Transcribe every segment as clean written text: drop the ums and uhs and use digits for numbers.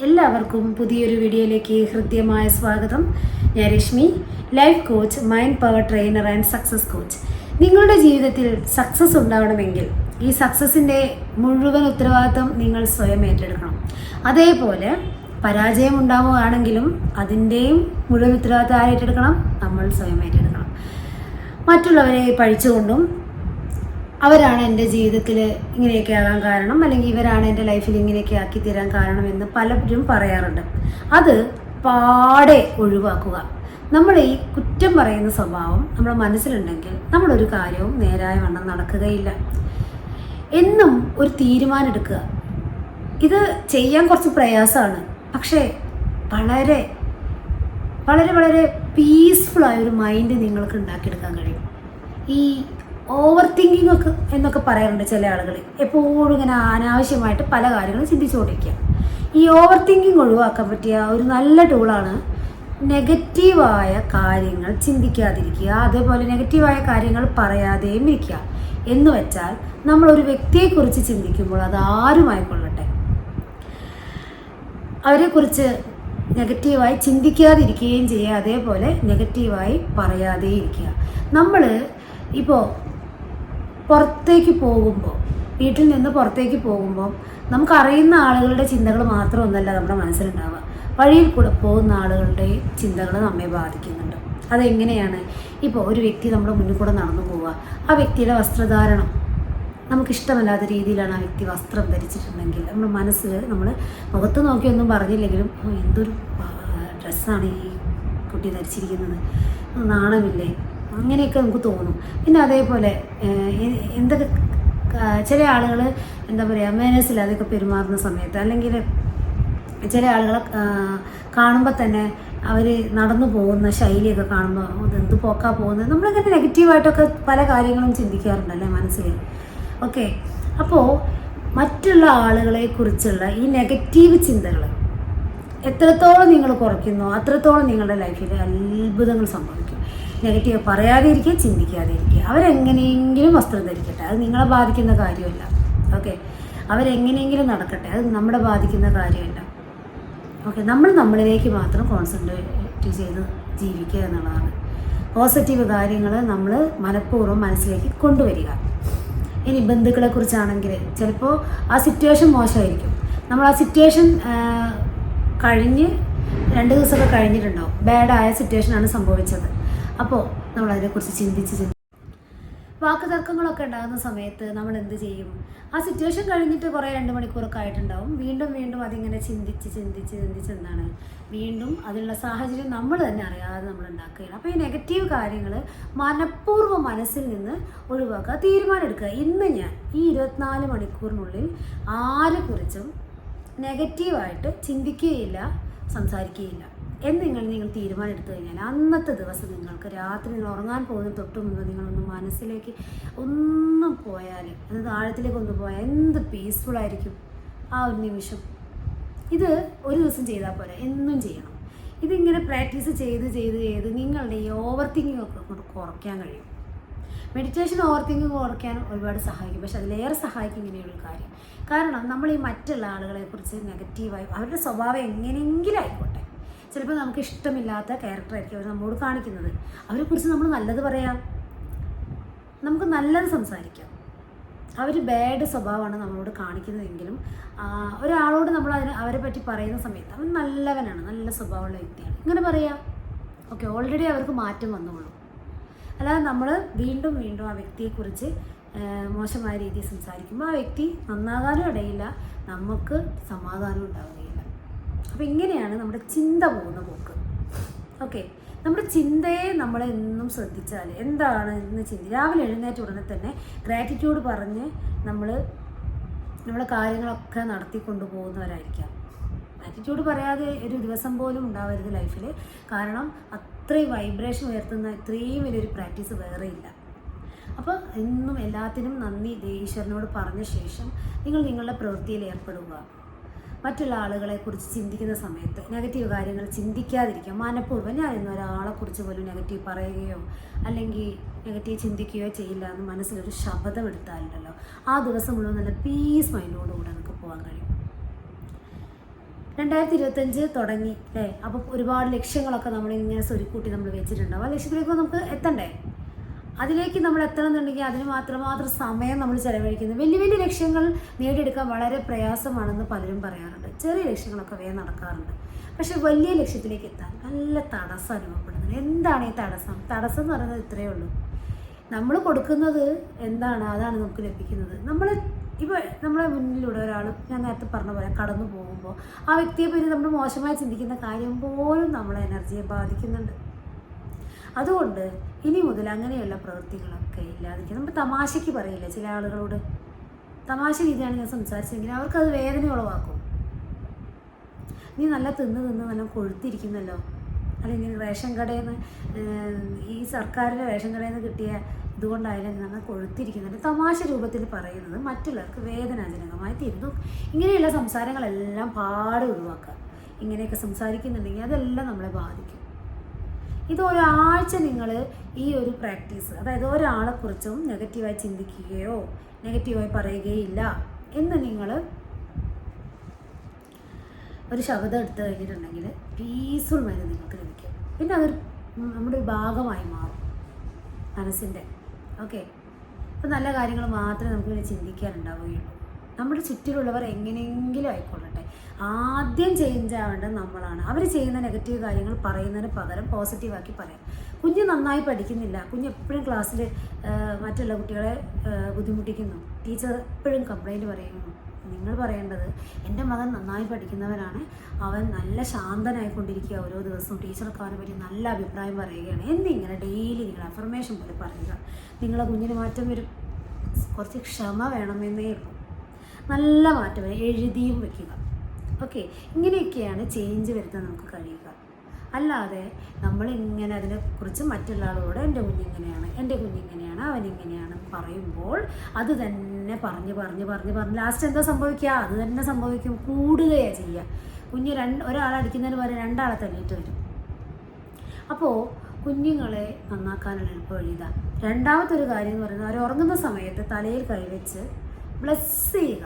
എല്ലാവർക്കും പുതിയൊരു വീഡിയോയിലേക്ക് ഹൃദ്യമായ സ്വാഗതം. ഞാൻ Reshmi, life coach, mind power trainer and success coach. നിങ്ങളുടെ ജീവിതത്തിൽ സക്സസ് ഉണ്ടാവണമെങ്കിൽ ഈ സക്സസിൻ്റെ മുഴുവൻ ഉത്തരവാദിത്വം നിങ്ങൾ സ്വയം ഏറ്റെടുക്കണം. അതേപോലെ പരാജയം ഉണ്ടാവുകയാണെങ്കിലും അതിൻ്റെയും മുഴുവൻ ഉത്തരവാദിത്വം ആര് ഏറ്റെടുക്കണം? നമ്മൾ സ്വയം ഏറ്റെടുക്കണം. മറ്റുള്ളവരെ പഴിച്ചുകൊണ്ടും അവരാണ് എൻ്റെ ജീവിതത്തിൽ ഇങ്ങനെയൊക്കെ ആകാൻ കാരണം, അല്ലെങ്കിൽ ഇവരാണ് എൻ്റെ ലൈഫിൽ ഇങ്ങനെയൊക്കെ ആക്കി തരാൻ കാരണമെന്ന് പലരും പറയാറുണ്ട്. അത് പാടെ ഒഴിവാക്കുക. നമ്മൾ ഈ കുറ്റം പറയുന്ന സ്വഭാവം നമ്മുടെ മനസ്സിലുണ്ടെങ്കിൽ നമ്മളൊരു കാര്യവും നേരായ വണ്ണം നടക്കുകയില്ല. എന്നും ഒരു തീരുമാനം എടുക്കുക. ഇത് ചെയ്യാൻ കുറച്ച് പ്രയാസമാണ്, പക്ഷേ വളരെ വളരെ വളരെ പീസ്ഫുള്ളായ ഒരു മൈൻഡ് നിങ്ങൾക്ക് ഉണ്ടാക്കിയെടുക്കാൻ കഴിയും. ഈ ഓവർ തിങ്കിങ് ഒക്കെ എന്നൊക്കെ പറയാറുണ്ട് ചില ആളുകൾ. എപ്പോഴും ഇങ്ങനെ അനാവശ്യമായിട്ട് പല കാര്യങ്ങളും ചിന്തിച്ചുകൊണ്ടിരിക്കുക. ഈ ഓവർ തിങ്കിങ് ഒഴിവാക്കാൻ പറ്റിയ ഒരു നല്ല ടൂളാണ് നെഗറ്റീവായ കാര്യങ്ങൾ ചിന്തിക്കാതിരിക്കുക, അതേപോലെ നെഗറ്റീവായ കാര്യങ്ങൾ പറയാതെയും ഇരിക്കുക. എന്ന് വെച്ചാൽ നമ്മളൊരു വ്യക്തിയെക്കുറിച്ച് ചിന്തിക്കുമ്പോൾ അത് ആരുമായിക്കൊള്ളട്ടെ, അവരെക്കുറിച്ച് നെഗറ്റീവായി ചിന്തിക്കാതിരിക്കുകയും ചെയ്യുക, അതേപോലെ നെഗറ്റീവായി പറയാതെ ഇരിക്കുക. നമ്മൾ ഇപ്പോൾ പുറത്തേക്ക് പോകുമ്പോൾ, വീട്ടിൽ നിന്ന് പുറത്തേക്ക് പോകുമ്പോൾ നമുക്കറിയുന്ന ആളുകളുടെ ചിന്തകൾ മാത്രമൊന്നല്ല നമ്മുടെ മനസ്സിലുണ്ടാവുക. വഴിയിൽ കൂടെ പോകുന്ന ആളുകളുടെ ചിന്തകൾ നമ്മെ ബാധിക്കുന്നുണ്ട്. അതെങ്ങനെയാണ്? ഇപ്പോൾ ഒരു വ്യക്തി നമ്മുടെ മുന്നിൽ കൂടെ നടന്നു പോവുക, ആ വ്യക്തിയുടെ വസ്ത്രധാരണം നമുക്കിഷ്ടമല്ലാത്ത രീതിയിലാണ് ആ വ്യക്തി വസ്ത്രം ധരിച്ചിട്ടുണ്ടെങ്കിൽ നമ്മുടെ മനസ്സിൽ, നമ്മൾ മുഖത്ത് നോക്കിയൊന്നും പറഞ്ഞില്ലെങ്കിലും എന്തൊരു ഡ്രസ്സാണ് ഈ കുട്ടി ധരിച്ചിരിക്കുന്നത്, നാണമില്ലേ, അങ്ങനെയൊക്കെ നമുക്ക് തോന്നും. പിന്നെ അതേപോലെ എന്തൊക്കെ ചില ആളുകൾ എന്താ പറയുക, മാനേഴ്സിൽ അതൊക്കെ പെരുമാറുന്ന സമയത്ത്, അല്ലെങ്കിൽ ചില ആളുകളെ കാണുമ്പോൾ തന്നെ അവർ നടന്നു പോകുന്ന ശൈലിയൊക്കെ കാണുമ്പോൾ അതെന്ത് പോക്കാ പോകുന്നത്, നമ്മളിങ്ങനെ നെഗറ്റീവായിട്ടൊക്കെ പല കാര്യങ്ങളും ചിന്തിക്കാറുണ്ടല്ലേ മനസ്സിൽ. ഓക്കെ, അപ്പോൾ മറ്റുള്ള ആളുകളെക്കുറിച്ചുള്ള ഈ നെഗറ്റീവ് ചിന്തകൾ എത്രത്തോളം നിങ്ങൾ കുറയ്ക്കുന്നോ അത്രത്തോളം നിങ്ങളുടെ ലൈഫിൽ അത്ഭുതങ്ങൾ സംഭവിക്കും. നെഗറ്റീവ് പറയാതെ ഇരിക്കുക, ചിന്തിക്കാതെ ഇരിക്കുക. അവരെങ്ങനെയെങ്കിലും വസ്ത്രം ധരിക്കട്ടെ, അത് നിങ്ങളെ ബാധിക്കുന്ന കാര്യമല്ല. ഓക്കെ, അവരെങ്ങനെയെങ്കിലും നടക്കട്ടെ, അത് നമ്മളെ ബാധിക്കുന്ന കാര്യമല്ല. ഓക്കെ, നമ്മൾ നമ്മളിലേക്ക് മാത്രം കോൺസെൻട്രേറ്റ് ചെയ്ത് ജീവിക്കുക എന്നുള്ളതാണ്. പോസിറ്റീവ് കാര്യങ്ങൾ നമ്മൾ മനഃപൂർവ്വം മനസ്സിലേക്ക് കൊണ്ടുവരിക. ഇനി ബന്ധുക്കളെ കുറിച്ചാണെങ്കിൽ ചിലപ്പോൾ ആ സിറ്റുവേഷൻ മോശമായിരിക്കും. നമ്മൾ ആ സിറ്റുവേഷൻ കഴിഞ്ഞ് 2 ദിവസമൊക്കെ കഴിഞ്ഞിട്ടുണ്ടാവും, ബാഡായ സിറ്റുവേഷനാണ് സംഭവിച്ചത്. അപ്പോൾ നമ്മൾ അതിനെക്കുറിച്ച് ചിന്തിച്ച് വാക്ക് തർക്കങ്ങളൊക്കെ ഉണ്ടാകുന്ന സമയത്ത് നമ്മൾ എന്ത് ചെയ്യും? ആ സിറ്റുവേഷൻ കഴിഞ്ഞിട്ട് കുറേ 2 മണിക്കൂറൊക്കെ ആയിട്ടുണ്ടാവും, വീണ്ടും വീണ്ടും അതിങ്ങനെ ചിന്തിച്ച് എന്താണ് വീണ്ടും അതിനുള്ള സാഹചര്യം നമ്മൾ തന്നെ അറിയാതെ നമ്മൾ ഉണ്ടാക്കുകയാണ്. അപ്പോൾ ഈ നെഗറ്റീവ് കാര്യങ്ങൾ മനഃപൂർവ്വം മനസ്സിൽ നിന്ന് ഒഴിവാക്കുക, തീരുമാനം എടുക്കുക. ഇന്ന് ഞാൻ ഈ 24 മണിക്കൂറിനുള്ളിൽ ആരെക്കുറിച്ചും നെഗറ്റീവായിട്ട് ചിന്തിക്കുകയില്ല, സംസാരിക്കുകയില്ല എന്ന് നിങ്ങൾ തീരുമാനം എടുത്തു കഴിഞ്ഞാൽ അന്നത്തെ ദിവസം നിങ്ങൾക്ക് രാത്രി നിങ്ങൾ ഉറങ്ങാൻ പോകുന്ന തൊട്ട് മുമ്പ് നിങ്ങളൊന്ന് മനസ്സിലേക്ക് ഒന്നും പോയാൽ, അത് ആഴത്തിലേക്ക് ഒന്ന് പോയാൽ എന്ത് പീസ്ഫുള്ളായിരിക്കും ആ ഒരു നിമിഷം. ഇത് ഒരു ദിവസം ചെയ്താൽ പോരാ, എന്നും ചെയ്യണം. ഇതിങ്ങനെ പ്രാക്ടീസ് ചെയ്ത് നിങ്ങളുടെ ഈ ഓവർ തിങ്കിങ് ഒക്കെ കുറയ്ക്കാൻ കഴിയും. മെഡിറ്റേഷൻ ഓവർ തിങ്കിങ് കുറയ്ക്കാൻ ഒരുപാട് സഹായിക്കും, പക്ഷെ അതിലേറെ സഹായിക്കും ഇങ്ങനെയുള്ള കാര്യം. കാരണം നമ്മൾ ഈ മറ്റുള്ള ആളുകളെക്കുറിച്ച് നെഗറ്റീവായി, അവരുടെ സ്വഭാവം എങ്ങനെയെങ്കിലും ആയിക്കോട്ടെ, ചിലപ്പോൾ നമുക്ക് ഇഷ്ടമില്ലാത്ത ക്യാരക്ടറായിരിക്കും അവർ നമ്മോട് കാണിക്കുന്നത്, അവരെക്കുറിച്ച് നമ്മൾ നല്ലത് പറയാം, നമുക്ക് നല്ലത് സംസാരിക്കാം. അവർ ബാഡ് സ്വഭാവമാണ് നമ്മളോട് കാണിക്കുന്നതെങ്കിലും ഒരാളോട് നമ്മൾ അവരെ പറ്റി പറയുന്ന സമയത്ത് അവൻ നല്ലവനാണ്, നല്ല സ്വഭാവമുള്ള വ്യക്തിയാണ്, ഇങ്ങനെ പറയാം. ഓക്കെ, ഓൾറെഡി അവർക്ക് മാറ്റം വന്നോളൂ. അല്ലാതെ നമ്മൾ വീണ്ടും വീണ്ടും ആ വ്യക്തിയെക്കുറിച്ച് മോശമായ രീതിയിൽ സംസാരിക്കുമ്പോൾ ആ വ്യക്തി നന്നാകാനും ഇടയില്ല, നമുക്ക് സമാധാനം ഉണ്ടാവുകയില്ല. അപ്പോൾ ഇങ്ങനെയാണ് നമ്മുടെ ചിന്ത പോകുന്ന പോക്ക്. ഓക്കെ, നമ്മുടെ ചിന്തയെ നമ്മളെന്നും ശ്രദ്ധിച്ചാൽ എന്താണ് ഇന്ന് രാവിലെ എഴുന്നേറ്റ ഉടനെ തന്നെ ഗ്രാറ്റിറ്റ്യൂഡ് പറഞ്ഞ് നമ്മളെ കാര്യങ്ങളൊക്കെ നടത്തിക്കൊണ്ടു പോകുന്നവരായിരിക്കാം. ഗ്രാറ്റിറ്റ്യൂഡ് പറയാതെ ഒരു ദിവസം പോലും ഉണ്ടാവരുത് ലൈഫിൽ. കാരണം അത്രയും വൈബ്രേഷൻ ഉയർത്തുന്ന ഇത്രയും വലിയൊരു പ്രാക്ടീസ് വേറെ ഇല്ല. അപ്പോൾ എന്നും എല്ലാത്തിനും നന്ദി ഈശ്വരനോട് പറഞ്ഞ ശേഷം നിങ്ങൾ നിങ്ങളുടെ പ്രവൃത്തിയിൽ ഏർപ്പെടുക. മറ്റുള്ള ആളുകളെക്കുറിച്ച് ചിന്തിക്കുന്ന സമയത്ത് നെഗറ്റീവ് കാര്യങ്ങൾ ചിന്തിക്കാതിരിക്കുക. മനഃപൂർവ്വം ഞാൻ ഇന്ന് ഒരാളെക്കുറിച്ച് പോലും നെഗറ്റീവ് പറയുകയോ അല്ലെങ്കിൽ നെഗറ്റീവ് ചിന്തിക്കുകയോ ചെയ്യില്ല എന്ന് മനസ്സിലൊരു ശപഥം എടുത്താലുണ്ടല്ലോ, ആ ദിവസം മുഴുവൻ നല്ല പീസ് മൈൻഡോടുകൂടെ നമുക്ക് പോകാൻ കഴിയും. 2025 തുടങ്ങി അല്ലേ? അപ്പോൾ ഒരുപാട് ലക്ഷ്യങ്ങളൊക്കെ നമ്മളിങ്ങനെ സ്വരുക്കൂട്ടി നമ്മൾ വെച്ചിട്ടുണ്ടാവും. ആ ലക്ഷ്യത്തിലേക്ക് നമുക്ക് എത്തണ്ടേ? അതിലേക്ക് നമ്മൾ എത്തണമെന്നുണ്ടെങ്കിൽ അതിന് മാത്രം സമയം നമ്മൾ ചിലവഴിക്കുന്നത്. വലിയ വലിയ ലക്ഷ്യങ്ങൾ നേടിയെടുക്കാൻ വളരെ പ്രയാസമാണെന്ന് പലരും പറയാറുണ്ട്. ചെറിയ ലക്ഷ്യങ്ങളൊക്കെ വേഗം നടക്കാറുണ്ട്. പക്ഷെ വലിയ ലക്ഷ്യത്തിലേക്ക് എത്താൻ നല്ല തടസ്സം അനുഭവപ്പെടുന്നത്. എന്താണ് ഈ തടസ്സം? തടസ്സം എന്ന് പറയുന്നത് ഇത്രയേ ഉള്ളൂ. നമ്മൾ കൊടുക്കുന്നത് എന്താണ് അതാണ് നമുക്ക് ലഭിക്കുന്നത്. ഇപ്പോൾ നമ്മളെ മുന്നിലൂടെ ഒരാൾ, ഞാൻ നേരത്തെ പറഞ്ഞ പോലെ കടന്നു പോകുമ്പോൾ ആ വ്യക്തിയെ പറ്റി നമ്മൾ മോശമായി ചിന്തിക്കുന്ന കാര്യം പോലും നമ്മളെ എനർജിയെ ബാധിക്കുന്നുണ്ട്. അതുകൊണ്ട് ഇനി മുതൽ അങ്ങനെയുള്ള പ്രവൃത്തികളൊക്കെ ഇല്ലാതിരിക്കുക. നമ്മൾ തമാശയ്ക്ക് പറയില്ല ചില ആളുകളോട്, തമാശ രീതിയാണ് ഞാൻ സംസാരിച്ചെങ്കിൽ അവർക്കത് വേദന ഉളവാക്കും. നീ നല്ല തിന്ന് നല്ല കൊഴുത്തിരിക്കുന്നല്ലോ, അല്ലെങ്കിൽ റേഷൻ കടയിൽ നിന്ന്, ഈ സർക്കാരിൻ്റെ റേഷൻ കടയിൽ നിന്ന് കിട്ടിയ ഇതുകൊണ്ടായാലും നമ്മൾ കൊഴുത്തിരിക്കുന്നുണ്ട്. തമാശ രൂപത്തിൽ പറയുന്നത് മറ്റുള്ളവർക്ക് വേദനാജനകമായി തീരുന്നു. ഇങ്ങനെയുള്ള സംസാരങ്ങളെല്ലാം പാടെ ഒഴിവാക്കുക. ഇങ്ങനെയൊക്കെ സംസാരിക്കുന്നുണ്ടെങ്കിൽ അതെല്ലാം നമ്മളെ ബാധിക്കും. ഇത് ഒരാഴ്ച നിങ്ങൾ ഈ ഒരു പ്രാക്ടീസ്, അതായത് ഒരാളെക്കുറിച്ചും നെഗറ്റീവായി ചിന്തിക്കുകയോ നെഗറ്റീവായി പറയുകയില്ല എന്ന് നിങ്ങൾ ഒരു ശബ്ദം എടുത്തു കഴിഞ്ഞിട്ടുണ്ടെങ്കിൽ പീസ്ഫുൾ മൈൻഡ് നിങ്ങൾക്ക് ലഭിക്കും. പിന്നെ അതൊരു നമ്മുടെ ഒരു ഭാഗമായി മാറും മനസ്സിൻ്റെ. ഓക്കെ, അപ്പോൾ നല്ല കാര്യങ്ങൾ മാത്രമേ നമുക്ക് ചിന്തിക്കാനുണ്ടാവുകയുള്ളൂ. നമ്മുടെ ചുറ്റിലുള്ളവർ എങ്ങനെയെങ്കിലും ആയിക്കൊള്ളട്ടെ, ആദ്യം ചേഞ്ച് ആവേണ്ടത് നമ്മളാണ്. അവർ ചെയ്യുന്ന നെഗറ്റീവ് കാര്യങ്ങൾ പറയുന്നതിന് പകരം പോസിറ്റീവാക്കി പറയാം. കുഞ്ഞ് നന്നായി പഠിക്കുന്നില്ല, കുഞ്ഞ് എപ്പോഴും ക്ലാസ്സിൽ മറ്റുള്ള കുട്ടികളെ ബുദ്ധിമുട്ടിക്കുന്നു, ടീച്ചർ എപ്പോഴും കംപ്ലൈൻറ്റ് പറയുന്നു. നിങ്ങൾ പറയേണ്ടത്, എൻ്റെ മകൻ നന്നായി പഠിക്കുന്നവനാണ്, അവൻ നല്ല ശാന്തനായിക്കൊണ്ടിരിക്കുക, ഓരോ ദിവസവും ടീച്ചർക്ക് അവനെ പറ്റി നല്ല അഭിപ്രായം പറയുകയാണ് എന്നിങ്ങനെ ഡെയിലി നിങ്ങൾ അഫർമേഷൻ പോലെ പറയുക. നിങ്ങളെ കുഞ്ഞിന് മാറ്റം വരും. കുറച്ച് ക്ഷമ വേണമെന്നേ ഉള്ളൂ. നല്ല മാറ്റം വരും. എഴുതിയും വയ്ക്കുക. ഓക്കെ, ഇങ്ങനെയൊക്കെയാണ് ചേഞ്ച് വരുത്താൻ നമുക്ക് കഴിയുക. അല്ലാതെ നമ്മളിങ്ങനെ അതിനെക്കുറിച്ച് മറ്റുള്ള ആളോട് എൻ്റെ കുഞ്ഞിങ്ങനെയാണ് അവനിങ്ങനെയാണ് പറയുമ്പോൾ അത് തന്നെ പറഞ്ഞ് ലാസ്റ്റ് എന്താ സംഭവിക്കുക? അത് തന്നെ സംഭവിക്കും, കൂടുകയാണ് ചെയ്യുക. കുഞ്ഞ് ഒരാളെ അടിക്കുന്നതിന് പകരം രണ്ടാളെ തല്ലിയിട്ട് വരും. അപ്പോൾ കുഞ്ഞുങ്ങളെ നന്നാക്കാനുള്ള എളുപ്പ വഴി ഇതാ. രണ്ടാമത്തെ ഒരു കാര്യം എന്ന് പറയുന്നത്, അവർ ഉറങ്ങുന്ന സമയത്ത് തലയിൽ കൈവച്ച് ബ്ലസ് ചെയ്യുക.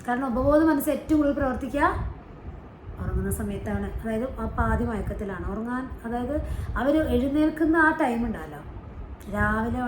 കാരണം ഉപബോധ മനസ്സ് ഏറ്റവും കൂടുതൽ പ്രവർത്തിക്കുക ഉറങ്ങുന്ന സമയത്താണ്. അതായത് ആ പാതി മയക്കത്തിലാണ് ഉറങ്ങാൻ. അതായത് അവർ എഴുന്നേൽക്കുന്ന ആ ടൈം ഉണ്ടല്ലോ, രാവിലെ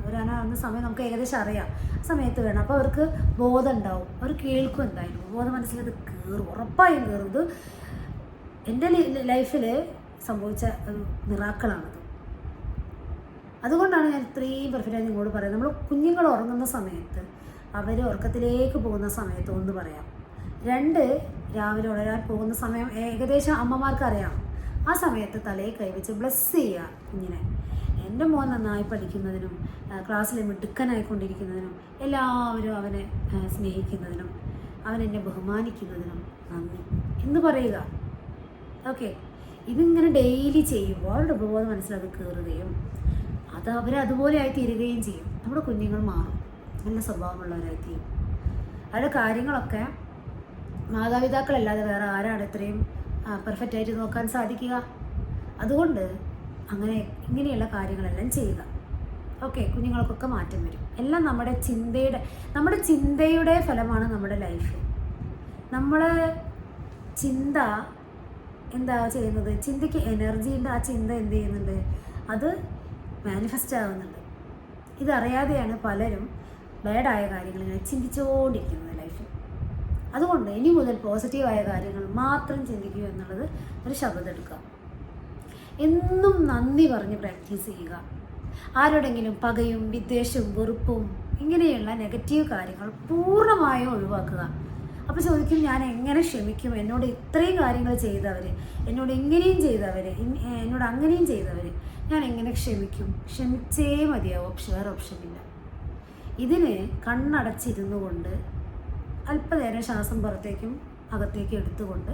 വരാനാവുന്ന സമയം നമുക്ക് ഏകദേശം അറിയാം, സമയത്ത് വേണം. അപ്പോൾ അവർക്ക് ബോധം ഉണ്ടാവും, അവർ കേൾക്കും. എന്തായാലും ബോധ മനസ്സിലത് കയറും, ഉറപ്പായും കയറും. ഇത് എൻ്റെ ലൈഫിൽ സംഭവിച്ച ഒരു മിറാക്കിളാണത്. അതുകൊണ്ടാണ് ഞാൻ ഇത്രയും പെർഫെക്റ്റായി നിങ്ങളോട് പറയുന്നത്. നമ്മൾ കുഞ്ഞുങ്ങൾ ഉറങ്ങുന്ന സമയത്ത്, അവർ ഉറക്കത്തിലേക്ക് പോകുന്ന സമയത്ത് ഒന്ന് പറയാം. 2, രാവിലെ ഉണരാൻ പോകുന്ന സമയം ഏകദേശം അമ്മമാർക്കറിയാം. ആ സമയത്ത് തലയിൽ കൈവച്ച് ബ്ലസ് ചെയ്യുക കുഞ്ഞിനെ. എൻ്റെ മോൻ നന്നായി പഠിക്കുന്നതിനും ക്ലാസ്സിൽ മിടുക്കനായിക്കൊണ്ടിരിക്കുന്നതിനും എല്ലാവരും അവനെ സ്നേഹിക്കുന്നതിനും അവനെന്നെ ബഹുമാനിക്കുന്നതിനും നന്ദി എന്ന് പറയുക. ഓക്കെ, ഇതിങ്ങനെ ഡെയിലി ചെയ്യുമ്പോൾ അവരുടെ ഉപബോധ മനസ്സിലത് കയറുകയും അത് അവരതുപോലെ ആയി തീരുകയും ചെയ്യും. നമ്മുടെ കുഞ്ഞുങ്ങൾ മാറും, നല്ല സ്വഭാവമുള്ളവരായി തീരും. അവരുടെ കാര്യങ്ങളൊക്കെ മാതാപിതാക്കളല്ലാതെ വേറെ ആരാണ് ഇത്രയും പെർഫെക്റ്റായിട്ട് നോക്കാൻ സാധിക്കുക? അതുകൊണ്ട് ഇങ്ങനെയുള്ള കാര്യങ്ങളെല്ലാം ചെയ്യുക. ഓക്കെ, കുഞ്ഞുങ്ങൾക്കൊക്കെ മാറ്റം വരും. എല്ലാം നമ്മുടെ ചിന്തയുടെ ഫലമാണ് നമ്മുടെ ലൈഫ്. നമ്മളെ ചിന്ത എന്താ ചെയ്യുന്നത്? ചിന്തയ്ക്ക് എനർജി ഉണ്ട്. ആ ചിന്ത എന്ത് ചെയ്യുന്നുണ്ട്? അത് മാനിഫെസ്റ്റ് ആവുന്നുണ്ട്. ഇതറിയാതെയാണ് പലരും ബാഡായ കാര്യങ്ങൾ ഇങ്ങനെ ചിന്തിച്ചുകൊണ്ടിരിക്കുന്നത് ലൈഫിൽ. അതുകൊണ്ട് ഇനി മുതൽ പോസിറ്റീവായ കാര്യങ്ങൾ മാത്രം ചിന്തിക്കുക എന്നുള്ളത് ഒരു ശബ്ദം എടുക്കുക. എന്നും നന്ദി പറഞ്ഞ് പ്രാക്ടീസ് ചെയ്യുക. ആരോടെങ്കിലും പകയും വിദ്വേഷവും വെറുപ്പും ഇങ്ങനെയുള്ള നെഗറ്റീവ് കാര്യങ്ങൾ പൂർണ്ണമായും ഒഴിവാക്കുക. അപ്പോൾ ചോദിക്കും, ഞാൻ എങ്ങനെ ക്ഷമിക്കും? എന്നോട് ഇത്രയും കാര്യങ്ങൾ ചെയ്തവർ, എന്നോട് ഇങ്ങനെയും ചെയ്തവർ, എന്നോട് അങ്ങനെയും ചെയ്തവർ, ഞാൻ എങ്ങനെ ക്ഷമിക്കും? ക്ഷമിച്ചേ മതിയാവും, വേറെ ഓപ്ഷനില്ല. ഇതിന് കണ്ണടച്ചിരുന്നു കൊണ്ട് അല്പനേരം ശ്വാസം പുറത്തേക്കും അകത്തേക്കും എടുത്തുകൊണ്ട്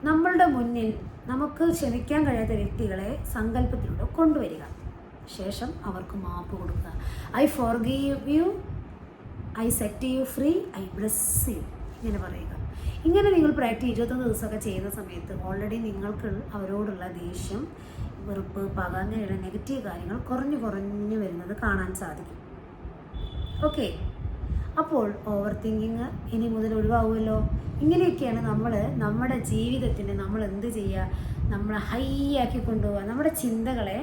നമ്മളുടെ മുന്നിൽ നമുക്ക് ക്ഷമിക്കാൻ കഴിയാത്ത വ്യക്തികളെ സങ്കല്പത്തിലൂടെ കൊണ്ടുവരിക. ശേഷം അവർക്ക് മാപ്പ് കൊടുക്കുക. I forgive you, I set you free, I bless you, ഇങ്ങനെ പറയുക. ഇങ്ങനെ നിങ്ങൾ പ്രാക്ടീസ് 21 ദിവസമൊക്കെ ചെയ്യുന്ന സമയത്ത് ഓൾറെഡി നിങ്ങൾക്ക് അവരോടുള്ള ദേഷ്യം, വെറുപ്പ്, പക അങ്ങനെയുള്ള നെഗറ്റീവ് കാര്യങ്ങൾ കുറഞ്ഞു വരുന്നത് കാണാൻ സാധിക്കും. ഓക്കെ, അപ്പോൾ ഓവർ തിങ്കിങ് ഇനി മുതൽ ഒഴിവാകുമല്ലോ. ഇങ്ങനെയൊക്കെയാണ് നമ്മുടെ ജീവിതത്തിന് നമ്മൾ എന്ത് ചെയ്യുക, നമ്മൾ ഹൈ ആക്കി കൊണ്ടുപോകുക, നമ്മുടെ ചിന്തകളെ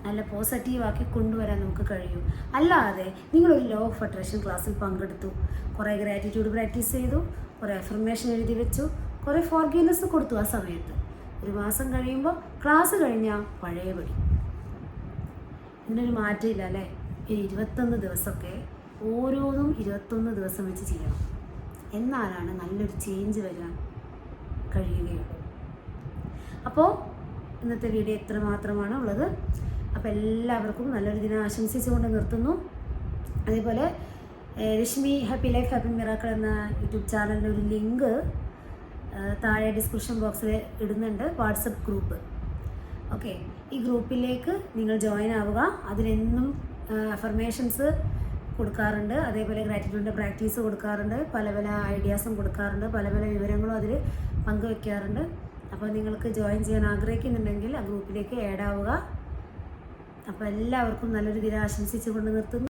നല്ല പോസിറ്റീവാക്കി കൊണ്ടുവരാൻ നമുക്ക് കഴിയും. അല്ലാതെ നിങ്ങളൊരു ലോ ഓഫ് അട്രാക്ഷൻ ക്ലാസ്സിൽ പങ്കെടുത്തു, കുറേ ഗ്രാറ്റിറ്റ്യൂഡ് പ്രാക്ടീസ് ചെയ്തു, കുറേ അഫർമേഷൻ എഴുതി വെച്ചു, കുറേ ഫോർഗീവ്നെസ് കൊടുത്തു. ആ സമയത്ത് ഒരു മാസം കഴിയുമ്പോൾ ക്ലാസ് കഴിഞ്ഞാൽ പഴയപടി. ഇതിനൊരു മാറ്റമില്ല അല്ലേ? ഈ 21 ദിവസമൊക്കെ ഓരോന്നും 21 ദിവസം വെച്ച് ചെയ്യണം. എന്നാലാണ് നല്ലൊരു ചേഞ്ച് വരാൻ കഴിയുകയുള്ളൂ. അപ്പോൾ ഇന്നത്തെ വീഡിയോ എത്ര മാത്രമാണ് ഉള്ളത്. അപ്പോൾ എല്ലാവർക്കും നല്ലൊരു ദിനം ആശംസിച്ചുകൊണ്ട് നിർത്തുന്നു. അതേപോലെ Reshmi happy life happy miracle എന്ന യൂട്യൂബ് ചാനലിൻ്റെ ഒരു ലിങ്ക് താഴെ ഡിസ്ക്രിപ്ഷൻ ബോക്സിൽ ഇടുന്നുണ്ട്, വാട്സപ്പ് ഗ്രൂപ്പ്. ഓക്കെ, ഈ ഗ്രൂപ്പിലേക്ക് നിങ്ങൾ ജോയിൻ ആവുക. അതിലെന്നും അഫർമേഷൻസ് കൊടുക്കാറുണ്ട്, അതേപോലെ ഗ്രാറ്റിറ്റ്യൂഡിൻ്റെ പ്രാക്ടീസ് കൊടുക്കാറുണ്ട്, പല പല ഐഡിയാസും കൊടുക്കാറുണ്ട്, പല പല വിവരങ്ങളും അതിൽ പങ്കുവെക്കാറുണ്ട്. അപ്പോൾ നിങ്ങൾക്ക് ജോയിൻ ചെയ്യാൻ ആഗ്രഹിക്കുന്നുണ്ടെങ്കിൽ ആ ഗ്രൂപ്പിലേക്ക് ആഡ് ആവുക. അപ്പോൾ എല്ലാവർക്കും നല്ലൊരു ദിനം ആശംസിച്ചുകൊണ്ട് നിർത്തുന്നു.